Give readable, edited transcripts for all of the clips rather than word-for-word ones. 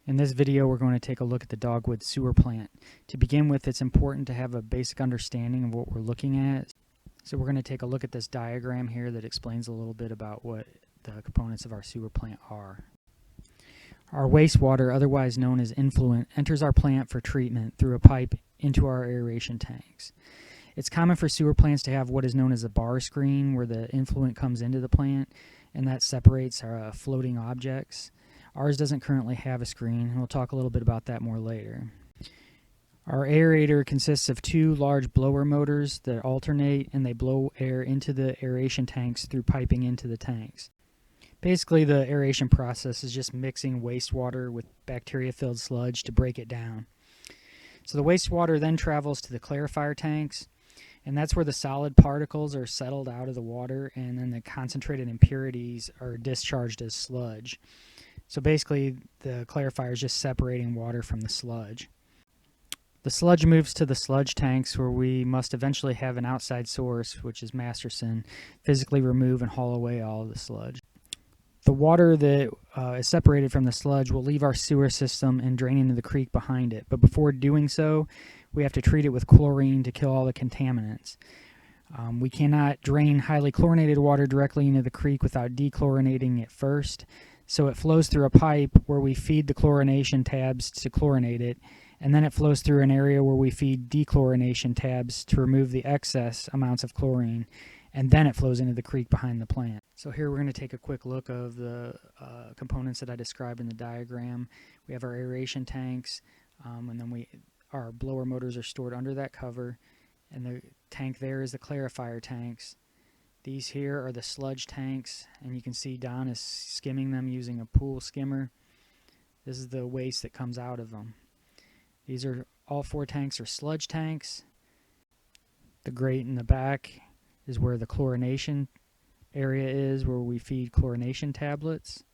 In this video, we're going to take a look at the Dogwood sewer plant. To begin with, it's important to have a basic understanding of what we're looking at. So we're going to take a look at this diagram here that explains a little bit about what the components of our sewer plant are. Our wastewater, otherwise known as influent, enters our plant for treatment through a pipe into our aeration tanks. It's common for sewer plants to have what is known as a bar screen, where the influent comes into the plant, and that separates our floating objects. Ours doesn't currently have a screen, and we'll talk a little bit about that more later. Our aerator consists of two large blower motors that alternate, and they blow air into the aeration tanks through piping into the tanks. Basically, the aeration process is just mixing wastewater with bacteria-filled sludge to break it down. So the wastewater then travels to the clarifier tanks, and that's where the solid particles are settled out of the water, and then the concentrated impurities are discharged as sludge. So basically, the clarifier is just separating water from the sludge. The sludge moves to the sludge tanks, where we must eventually have an outside source, which is Masterson, physically remove and haul away all of the sludge. The water that is separated from the sludge will leave our sewer system and drain into the creek behind it. But before doing so, we have to treat it with chlorine to kill all the contaminants. We cannot drain highly chlorinated water directly into the creek without dechlorinating it first. So it flows through a pipe where we feed the chlorination tabs to chlorinate it, and then it flows through an area where we feed dechlorination tabs to remove the excess amounts of chlorine, and then it flows into the creek behind the plant. So here we're going to take a quick look of the components that I described in the diagram. We have our aeration tanks, and then our blower motors are stored under that cover, and the tank there is the clarifier tanks. These here are the sludge tanks, and you can see Don is skimming them using a pool skimmer. This is the waste that comes out of them. These are all four tanks are sludge tanks. The grate in the back is where the chlorination area is, where we feed chlorination tablets.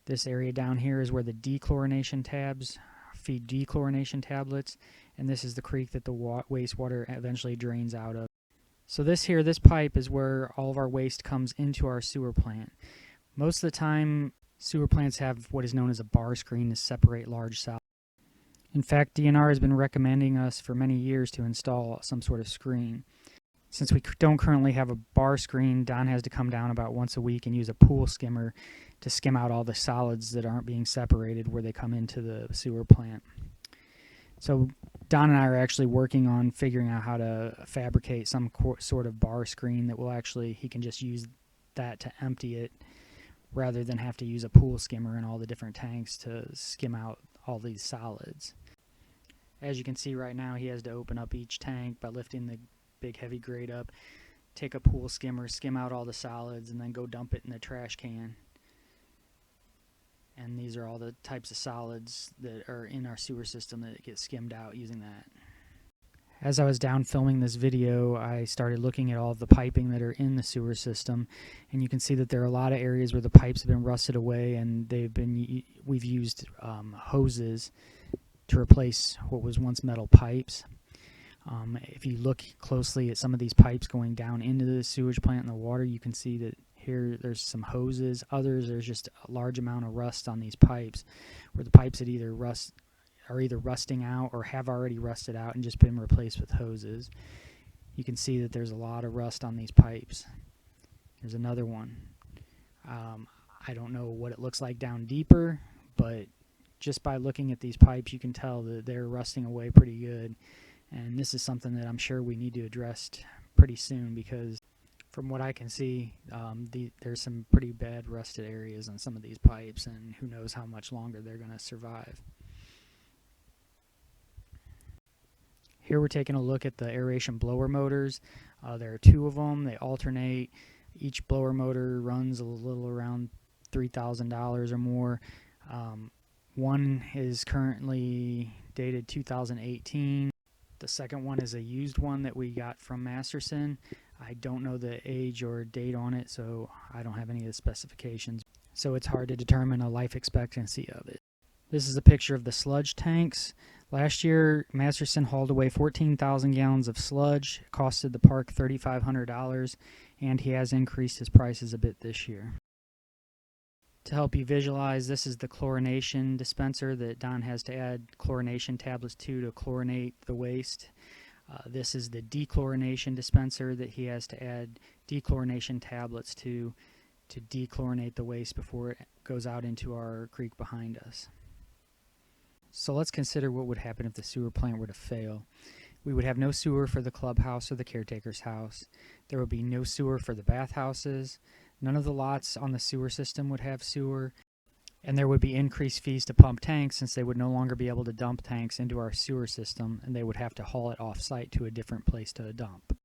This area down here is where the dechlorination tabs feed dechlorination tablets, and this is the creek that the wastewater eventually drains out of. So this pipe is where all of our waste comes into our sewer plant. Most of the time, sewer plants have what is known as a bar screen to separate large solids. In fact, DNR has been recommending us for many years to install some sort of screen. Since we don't currently have a bar screen, Don has to come down about once a week and use a pool skimmer to skim out all the solids that aren't being separated where they come into the sewer plant. So Don and I are actually working on figuring out how to fabricate some sort of bar screen that will he can just use that to empty it rather than have to use a pool skimmer in all the different tanks to skim out all these solids. As you can see right now, he has to open up each tank by lifting the big heavy grate up, take a pool skimmer, skim out all the solids, and then go dump it in the trash can. And these are all the types of solids that are in our sewer system that get skimmed out using that. As I was down filming this video, I started looking at all of the piping that are in the sewer system, and you can see that there are a lot of areas where the pipes have been rusted away, and we've used hoses to replace what was once metal pipes. If you look closely at some of these pipes going down into the sewage plant in the water, you can see that here there's some hoses. Others, there's just a large amount of rust on these pipes, where the pipes are either rusting out or have already rusted out and just been replaced with hoses. You can see that there's a lot of rust on these pipes. There's another one. I don't know what it looks like down deeper, but just by looking at these pipes, you can tell that they're rusting away pretty good. And this is something that I'm sure we need to address pretty soon, because from what I can see, there's some pretty bad rusted areas on some of these pipes, and who knows how much longer they're going to survive. Here we're taking a look at the aeration blower motors. There are two of them. They alternate. Each blower motor runs a little around $3,000 or more. One is currently dated 2018. The second one is a used one that we got from Masterson. I don't know the age or date on it, so I don't have any of the specifications. So it's hard to determine a life expectancy of it. This is a picture of the sludge tanks. Last year, Masterson hauled away 14,000 gallons of sludge. It costed the park $3,500, and he has increased his prices a bit this year. To help you visualize, this is the chlorination dispenser that Don has to add chlorination tablets to chlorinate the waste. This is the dechlorination dispenser that he has to add dechlorination tablets to dechlorinate the waste before it goes out into our creek behind us. So let's consider what would happen if the sewer plant were to fail. We would have no sewer for the clubhouse or the caretaker's house. There would be no sewer for the bathhouses. None of the lots on the sewer system would have sewer. And there would be increased fees to pump tanks since they would no longer be able to dump tanks into our sewer system, and they would have to haul it off-site to a different place to dump.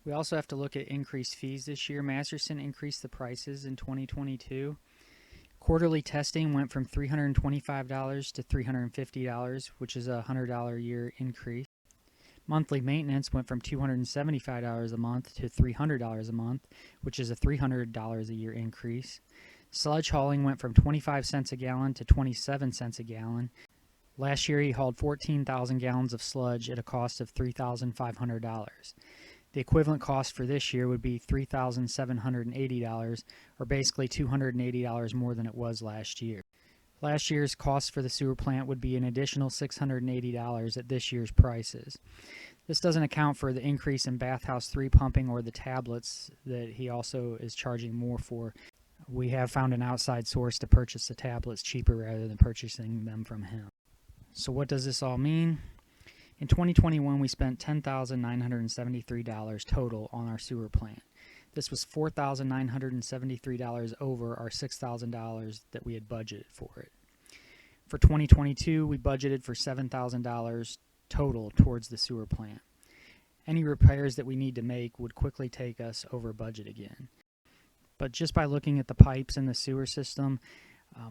We also have to look at increased fees this year. Masterson increased the prices in 2022. Quarterly testing went from $325 to $350, which is a $100 a year increase. Monthly maintenance went from $275 a month to $300 a month, which is a $300 a year increase. Sludge hauling went from 25 cents a gallon to 27 cents a gallon. Last year he hauled 14,000 gallons of sludge at a cost of $3,500. The equivalent cost for this year would be $3,780, or basically $280 more than it was last year. Last year's cost for the sewer plant would be an additional $680 at this year's prices. This doesn't account for the increase in Bathhouse 3 pumping or the tablets that he also is charging more for. We have found an outside source to purchase the tablets cheaper rather than purchasing them from him. So what does this all mean? In 2021, we spent $10,973 total on our sewer plant. This was $4,973 over our $6,000 that we had budgeted for it. For 2022, we budgeted for $7,000 total towards the sewer plant. Any repairs that we need to make would quickly take us over budget again. But just by looking at the pipes in the sewer system,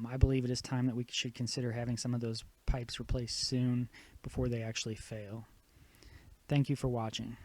I believe it is time that we should consider having some of those pipes replaced soon before they actually fail. Thank you for watching.